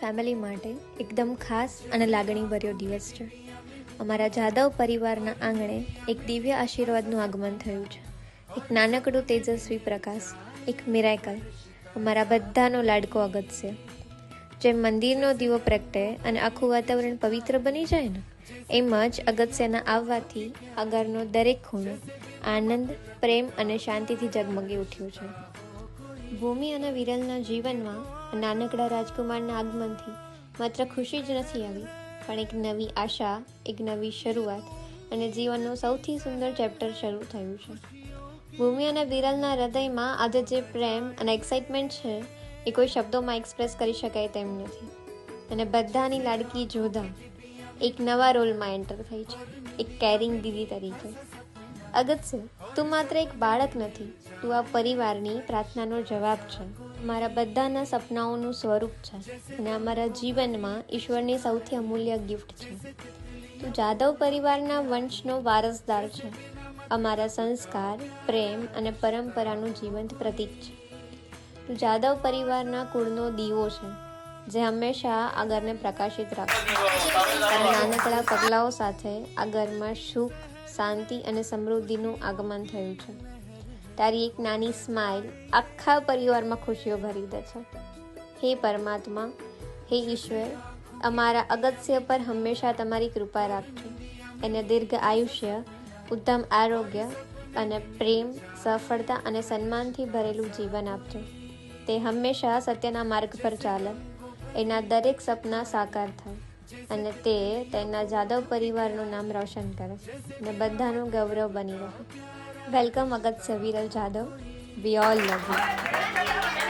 Family માટે એકદમ ખાસ અને લાગણીભર્યો દિવસ છે. અમારા જાદવ પરિવારના આંગણે એક દિવ્ય આશીર્વાદનું આગમન થયું છે. એક નાનકડું તેજસ્વી પ્રકાશ, એક મિરેકલ, અમારા બધાનો લાડકો અગત્ય. જેમ મંદિરનો દીવો પ્રગટે અને આખું વાતાવરણ પવિત્ર બની જાય ને, એમ જ અગત્યના આવવાથી આ ઘરનો દરેક ખૂણો આનંદ, પ્રેમ અને શાંતિથી જગમગી ઉઠ્યું છે. ભૂમિ અને વિરલના જીવનમાં નાનકડા રાજકુમારના આગમનથી માત્ર ખુશી જ નથી આવી, પણ એક નવી આશા, એક નવી શરૂઆત અને જીવનનું સૌથી સુંદર ચેપ્ટર શરૂ થયું છે. ભૂમિ અને વિરલના હૃદયમાં આજે જે પ્રેમ અને એક્સાઇટમેન્ટ છે એ કોઈ શબ્દોમાં એક્સપ્રેસ કરી શકાય તેમ નથી. અને બધાની લાડકી જોધા એક નવા રોલમાં એન્ટર થઈ છે, એક કેરિંગ દીદી તરીકે. અગત્ય, તું માત્ર એક બાળક નથી, તું આ પરિવારની પ્રાર્થનાનો જવાબ છે, અમારા બધાના સપનાઓનું સ્વરૂપ છે અને અમારા જીવનમાં ઈશ્વરની સૌથી અમૂલ્ય ગિફ્ટ છે. તું જાદવ પરિવારના વંશનો વારસદાર છે, અમારા સંસ્કાર, પ્રેમ અને પરંપરાનું જીવંત પ્રતીક છે. તું જાદવ પરિવારના કુળનો દીવો છે, જે હંમેશા આ ઘરને પ્રકાશિત રાખશે. તારા નાનકડા પગલાઓ સાથે આ ઘરમાં સુખ, શાંતિ અને સમૃદ્ધિનું આગમન થયું છે. તારી એક નાની સ્માઇલ આખા પરિવારમાં ખુશીઓ ભરી દે છે. હે પરમાત્મા, હે ઈશ્વર, અમારા અગત્ય પર હંમેશા તમારી કૃપા રાખજો. એને દીર્ઘ આયુષ્ય, ઉત્તમ આરોગ્ય અને પ્રેમ, સફળતા અને સન્માનથી ભરેલું જીવન આપજો. તે હંમેશા સત્યના માર્ગ પર ચાલે, એના દરેક સપના સાકાર થાય અને તે તેના જાદવ પરિવારનું નામ રોશન કરે અને બધાનું ગૌરવ બની રહે. વેલકમ અગત્ય Viral Jadav. We all love you.